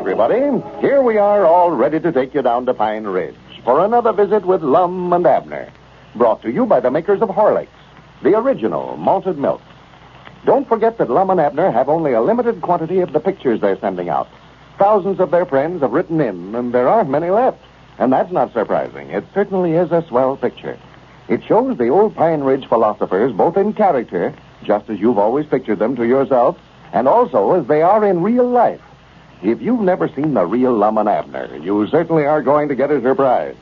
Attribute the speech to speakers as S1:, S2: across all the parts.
S1: everybody. Here we are, all ready to take you down to Pine Ridge for another visit with Lum and Abner. Brought to you by the makers of Horlicks, the original malted milk. Don't forget that Lum and Abner have only a limited quantity of the pictures they're sending out. Thousands of their friends have written in, and there aren't many left. And that's not surprising. It certainly is a swell picture. It shows the old Pine Ridge philosophers both in character, just as you've always pictured them to yourself, and also as they are in real life. If you've never seen the real Lum and Abner, you certainly are going to get a surprise.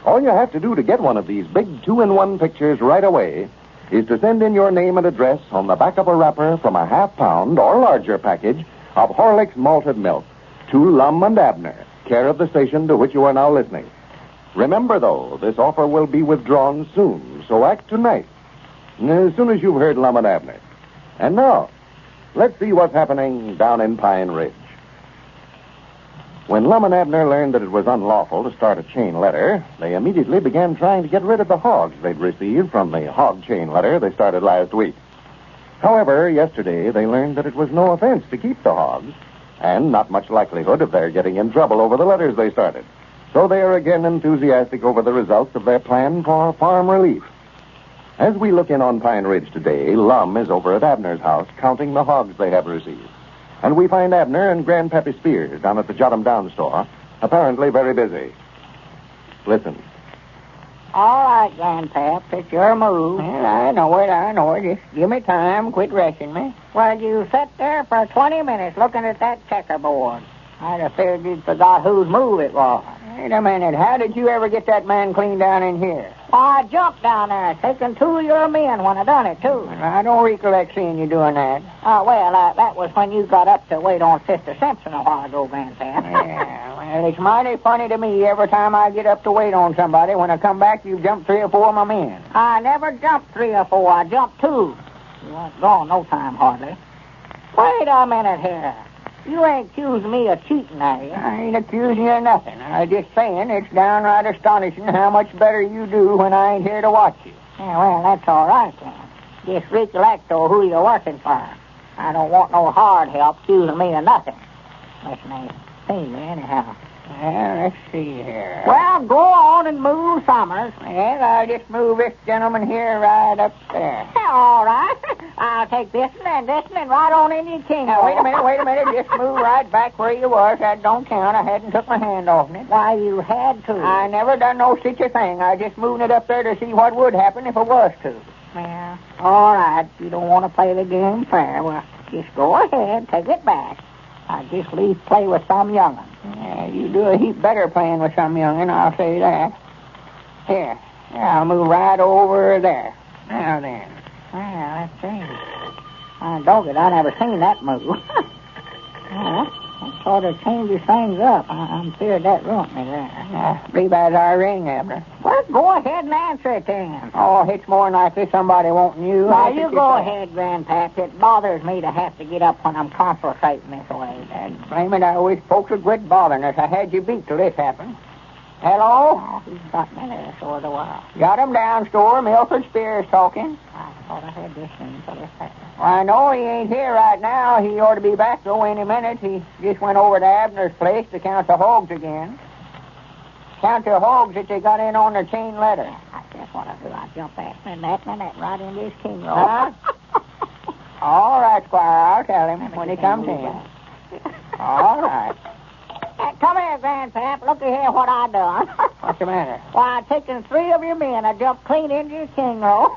S1: All you have to do to get one of these big 2-in-1 pictures right away is to send in your name and address on the back of a wrapper from a half-pound or larger package of Horlicks malted milk to Lum and Abner, care of the station to which you are now listening. Remember, though, this offer will be withdrawn soon, so act tonight, as soon as you've heard Lum and Abner. And now, let's see what's happening down in Pine Ridge. When Lum and Abner learned that it was unlawful to start a chain letter, they immediately began trying to get rid of the hogs they'd received from the hog chain letter they started last week. However, yesterday they learned that it was no offense to keep the hogs, and not much likelihood of their getting in trouble over the letters they started. So they are again enthusiastic over the results of their plan for farm relief. As we look in on Pine Ridge today, Lum is over at Abner's house counting the hogs they have received. And we find Abner and Grandpappy Spears down at the Jot'em Down store, apparently very busy. Listen.
S2: All right, Grandpap, it's your move. Well, I know it. Just give me time, quit rushing me. Well, you sat there for 20 minutes looking at that checkerboard. I'd have figured you'd forgot whose move it was. Wait a minute, how did you ever get that man clean down in here? I jumped down there, taking 2 of your men when I done it, too. I don't recollect seeing you doing that. That was when you got up to wait on Sister Simpson a while ago, Grandpap. Yeah, well, it's mighty funny to me every time I get up to wait on somebody. When I come back, you jump 3 or 4 of my men. I never jumped 3 or 4. I jumped 2. You weren't gone no time, hardly. Wait a minute here. You ain't accusing me of cheating, are you? I ain't accusing you of nothing. I'm just saying it's downright astonishing how much better you do when I ain't here to watch you. Yeah, well, that's all right, then. Just recollect, though, who you're working for. I don't want no hard help accusing me of nothing. Listen, I see you anyhow. Well, let's see here. Well, go on and move Summers. Yes, I'll just move this gentleman here right up there. All right. I'll take this and right on into your king. Now, wait a minute. Just move right back where you was. That don't count. I hadn't took my hand off it. Why, you had to. I never done no such a thing. I just moved it up there to see what would happen if it was to. Yeah. All right. You don't want to play the game fair. Well, just go ahead. Take it back. I just leave play with some young'un. Yeah, you do a heap better playing with some young'un, I'll say that. Here, I'll move right over there. Now then. Well, let's see. Dog it, I never seen that move. That sort of changes things up. I'm feared that ruined me there. Believe that's our ring, Abner. Well, go ahead and answer it then. Oh, it's more than likely somebody wanting you. Now, you go ahead, Grandpap. It bothers me to have to get up when I'm concentrating this way. And blame it, I wish folks would quit bothering us. I had you beat till this happened. Hello? Oh, he's got me there sort of while. Got him down, store. Milford Spears talking. I thought I had this thing for this happened. Well, I know he ain't here right now. He ought to be back, though, any minute. He just went over to Abner's place to count the hogs again. Count the hogs that they got in on their chain letter. I guess what I'll do, I'll jump that right into his king roll. Huh? All right, Squire, I'll tell him when he comes in. All right. Come here, Grandpap. Look here what I done. What's the matter? Why, I've taken 3 of your men. I jumped clean into your king roll.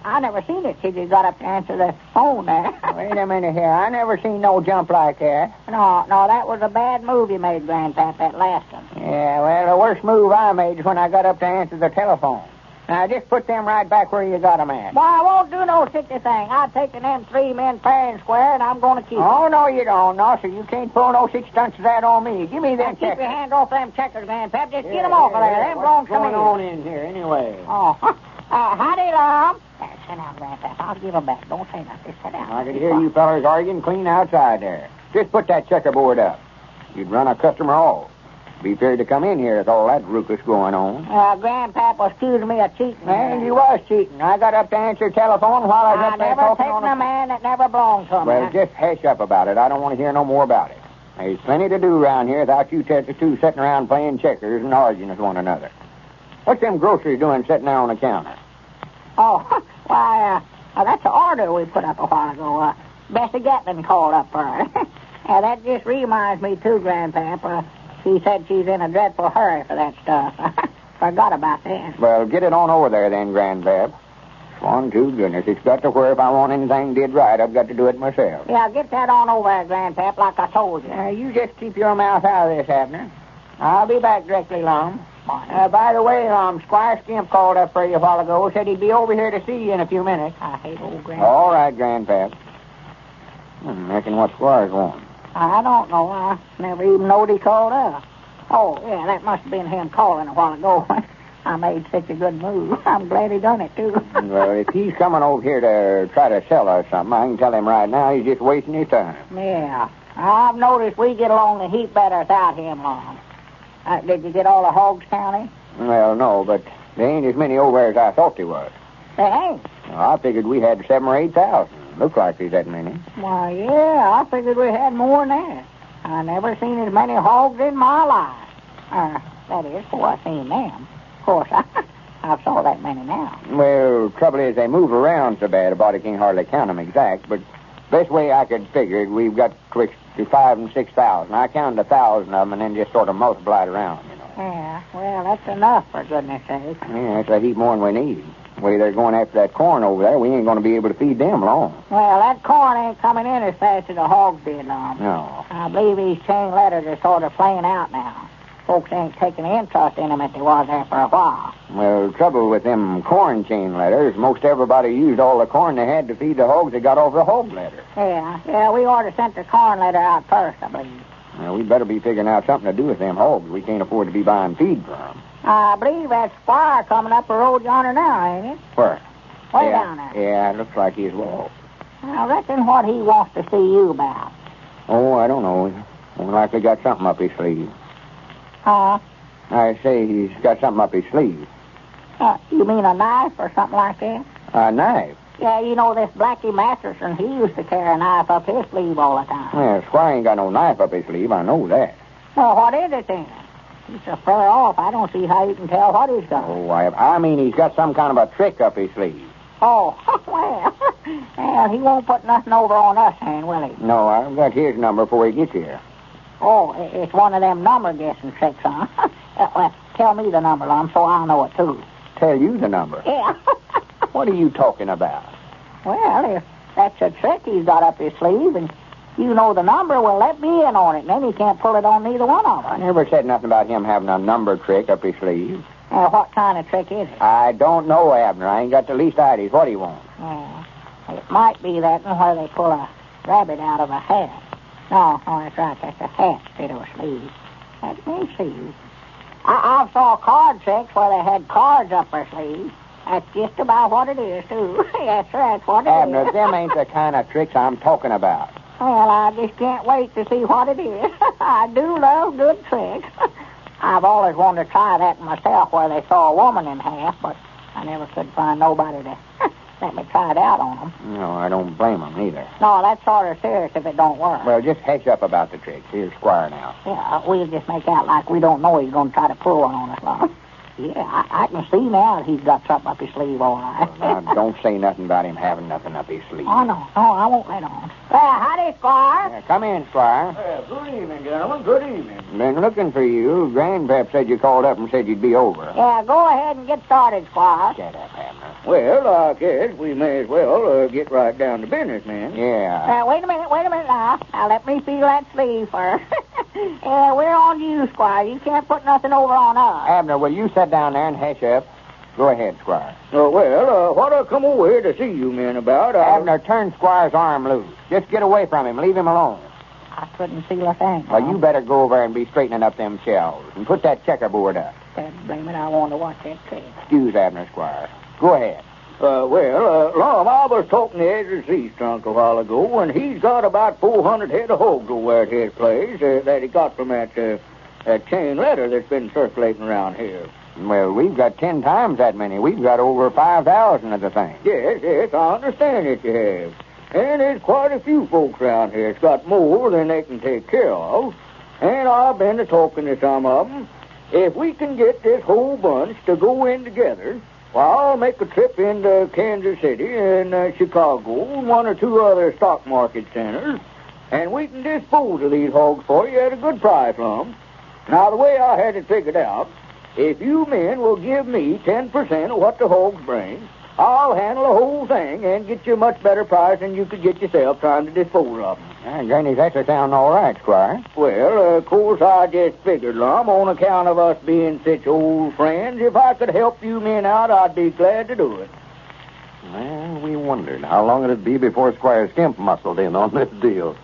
S2: I never seen it till you got up to answer the phone there. Wait a minute here. I never seen no jump like that. No, that was a bad move you made, Grandpap, that last one. Yeah, well, the worst move I made is when I got up to answer the telephone. Now, just put them right back where you got them at. Well, I won't do no such a thing. I've taken them 3 men fair and square, and I'm going to keep them. Oh, no, you don't. No, sir, you can't pull no such stunts as that on me. Give me them checkers. Keep your hands off them checkers, Grandpap. Just get them off of there. Them belong to me. What's going on in here, anyway? Oh, howdy, Lum. Sit down, Grandpap. I'll give them back. Don't say nothing. Sit down. I could hear you fellas arguing clean outside there. Just put that checkerboard up. You'd run a customer off. Be feared to come in here with all that ruckus going on. Grandpap was accusing me of cheating. Well, you was cheating. I got up to answer the telephone while I was up there talking on... I never taken a man that never belonged to me. Well, just hush up about it. I don't want to hear no more about it.
S3: There's plenty to do around here without you two sitting around playing checkers and arguing with one another. What's them groceries doing sitting there on the counter?
S2: Oh, why, that's the order we put up a while ago. Bessie Gatlin called up for her. That just reminds me, too, Grandpap. She said she's in a dreadful hurry for that stuff. Forgot about that.
S3: Well, get it on over there then, Grandpap. Swan to goodness, it's got to where if I want anything did right, I've got to do it myself.
S2: Yeah, get that on over there, Grandpap, like I told you.
S3: You just keep your mouth out of this, Abner. I'll be back directly, Lum. By the way, Squire Skimp called up for you a while ago. Said he'd be over here to see you in a few minutes.
S2: I hate old Grandpap.
S3: All right, Grandpap. Reckon what Squire's want?
S2: I don't know. I never even knowed he called up. Oh, yeah, that must have been him calling a while ago. I made such a good move. I'm glad he done it, too.
S3: Well, if he's coming over here to try to sell us something, I can tell him right now he's just wasting his time.
S2: Yeah. I've noticed we get along a heap better without him, Long. Did you get all the Hogs County?
S3: Well, no, but there ain't as many over there as I thought there was.
S2: There ain't?
S3: Well, I figured we had 7,000 or 8,000. Looks like there's that many.
S2: Why, yeah, I figured we had more than that. I never seen as many hogs in my life. That is, before I seen them. Of course, I saw that many now.
S3: Well, trouble is they move around so bad, a body can't hardly count them exact, but best way I could figure it, we've got twixt to 5,000 and 6,000. I counted 1,000 of them and then just sort of multiplied around, you know.
S2: Yeah, well, that's enough, for goodness sake.
S3: Yeah, that's a heap more than we need. The way they're going after that corn over there, we ain't going to be able to feed them long.
S2: Well, that corn ain't coming in as fast as the hogs did, Long.
S3: No.
S2: I believe these chain letters are sort of playing out now. Folks ain't taking interest in them as they was there for a while.
S3: Well, trouble with them corn chain letters, most everybody used all the corn they had to feed the hogs that got off the hog letter.
S2: Yeah, we ought to sent the corn letter out first, I believe.
S3: Well, we'd better be figuring out something to do with them hogs. We can't afford to be buying feed from them.
S2: I believe that Squire coming up the road yonder now, ain't it?
S3: Where?
S2: Way down there.
S3: Yeah, it looks like he's walked.
S2: I reckon what he wants to see you about.
S3: Oh, I don't know. More likely got something up his sleeve.
S2: Huh?
S3: I say he's got something up his sleeve.
S2: You mean a knife or something like that?
S3: A knife?
S2: Yeah, you know this Blackie Masterson, he used to carry a knife up his sleeve all the time.
S3: Yeah, Squire ain't got no knife up his sleeve, I know that.
S2: Well, what is it then? He's so far off, I don't see how you can tell what he's got.
S3: Oh, I mean he's got some kind of a trick up his sleeve.
S2: Oh, well, he won't put nothing over on us, then, will he?
S3: No, I've got his number before he gets here.
S2: Oh, it's one of them number guessing tricks, huh? Well, tell me the number, Lum, so I'll know it, too.
S3: Tell you the number?
S2: Yeah.
S3: What are you talking about?
S2: Well, if that's a trick he's got up his sleeve, and you know the number, well, let me in on it, and then he can't pull it on neither one of us.
S3: I never said nothing about him having a number trick up his sleeve.
S2: What kind of trick is it?
S3: I don't know, Abner. I ain't got the least idea what he wants.
S2: It might be that one where they pull a rabbit out of a hat. No, that's right. That's a hat instead of a sleeve. Let me see. I saw card tricks where they had cards up their sleeves. That's just about what it is, too. Yes, sir, that's what it
S3: Abner,
S2: is.
S3: them ain't the kind of tricks I'm talking about.
S2: Well, I just can't wait to see what it is. I do love good tricks. I've always wanted to try that myself where they saw a woman in half, but I never could find nobody to let me try it out on them.
S3: No, I don't blame them either.
S2: No, that's sort of serious if it don't work.
S3: Well, just hush up about the tricks. Here's Squire now.
S2: Yeah, we'll just make out like we don't know he's going to try to pull one on us, Lum. Yeah, I can see now that he's got something up his sleeve, all right.
S3: Well, now, don't say nothing about him having nothing up his sleeve.
S2: Oh, no, I won't let on. Howdy, Squire.
S3: Yeah, come in, Squire.
S4: Good evening, gentlemen. Good evening.
S3: Been looking for you. Grandpap said you called up and said you'd be over.
S2: Yeah, go ahead and get started, Squire.
S3: Shut up, Abner.
S4: Well, I guess we may as well get right down to business, man.
S3: Yeah.
S2: Wait a minute now. Now, let me feel that sleeve first. Yeah, we're on you, Squire. You can't put nothing over on us.
S3: Abner, will you sit down there and hush up? Go ahead, Squire.
S4: What I come over here to see you men about,
S3: Abner, turn Squire's arm loose. Just get away from him. Leave him alone.
S2: I couldn't feel a thing.
S3: Well, you better go over and be straightening up them shelves and put that checkerboard up.
S2: Blame it, I want to watch that trick.
S3: Excuse Abner, Squire. Go ahead.
S4: Lum, I was talking to Ezra's East Trunk a while ago, and he's got about 400 head of hogs over at his place that he got from that chain letter that's been circulating around here.
S3: Well, we've got 10 times that many. We've got over 5,000 of the thing.
S4: Yes, I understand that you have. And there's quite a few folks around here that's got more than they can take care of. And I've been talking to some of them. If we can get this whole bunch to go in together, well, I'll make a trip into Kansas City and Chicago and one or two other stock market centers, and we can dispose of these hogs for you at a good price, Lum. Now, the way I had it figured out, if you men will give me 10% of what the hogs bring, I'll handle the whole thing and get you a much better price than you could get yourself trying to dispose of them.
S3: Granny, that sounds all right, Squire.
S4: Well, of course, I just figured, Lum, on account of us being such old friends, if I could help you men out, I'd be glad to do it.
S1: Well, we wondered how long it'd be before Squire Skimp muscled in on this deal.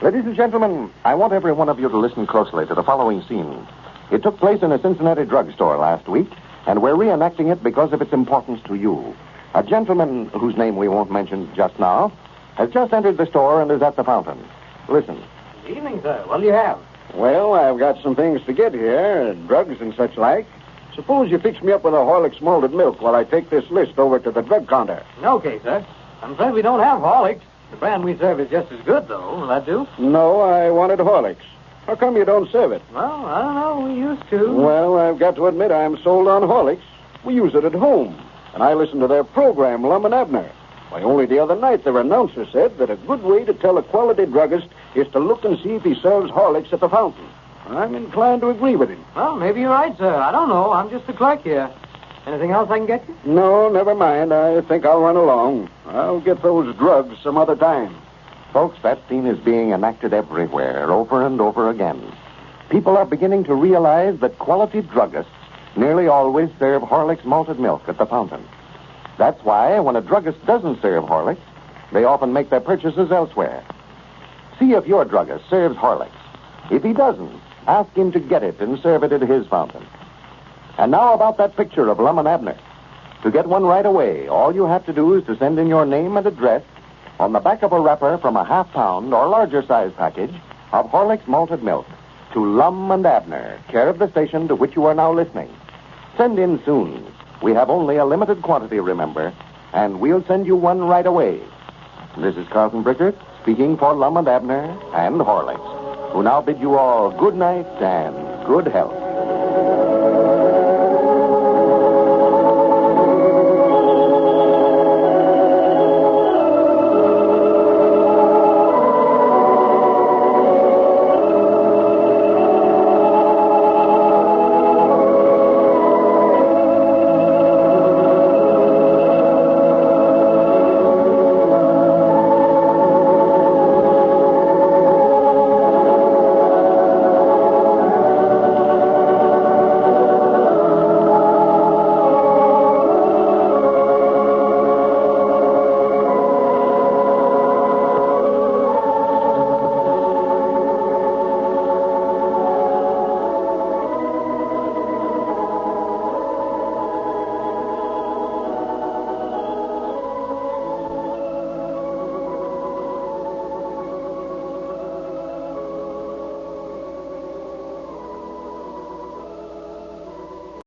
S1: Ladies and gentlemen, I want every one of you to listen closely to the following scene. It took place in a Cincinnati drugstore last week, and we're reenacting it because of its importance to you. A gentleman, whose name we won't mention just now, has just entered the store and is at the fountain. Listen.
S5: Good evening, sir. What do you have?
S6: Well, I've got some things to get here, drugs and such like. Suppose you fix me up with a Horlicks malted milk while I take this list over to the drug counter.
S5: Okay, sir. I'm afraid we don't have Horlicks. The brand we serve is just as good, though. Will that do?
S6: No, I wanted Horlicks. How come you don't serve it?
S5: Well, I don't know. We used to.
S6: Well, I've got to admit I'm sold on Horlicks. We use it at home, and I listen to their program, Lum and Abner. Why, only the other night their announcer said that a good way to tell a quality druggist is to look and see if he serves Horlicks at the fountain. I'm inclined to agree with him.
S5: Well, maybe you're right, sir. I don't know. I'm just the clerk here. Anything else I can get you?
S6: No, never mind. I think I'll run along. I'll get those drugs some other time.
S1: Folks, that scene is being enacted everywhere, over and over again. People are beginning to realize that quality druggists nearly always serve Horlicks malted milk at the fountain. That's why, when a druggist doesn't serve Horlicks, they often make their purchases elsewhere. See if your druggist serves Horlicks. If he doesn't, ask him to get it and serve it at his fountain. And now about that picture of Lum and Abner. To get one right away, all you have to do is to send in your name and address on the back of a wrapper from a half-pound or larger size package of Horlicks malted milk to Lum and Abner, care of the station to which you are now listening. Send in soon. We have only a limited quantity, remember, and we'll send you one right away. This is Carlton Brickert speaking for Lum and Abner and Horlicks, who now bid you all good night and good health.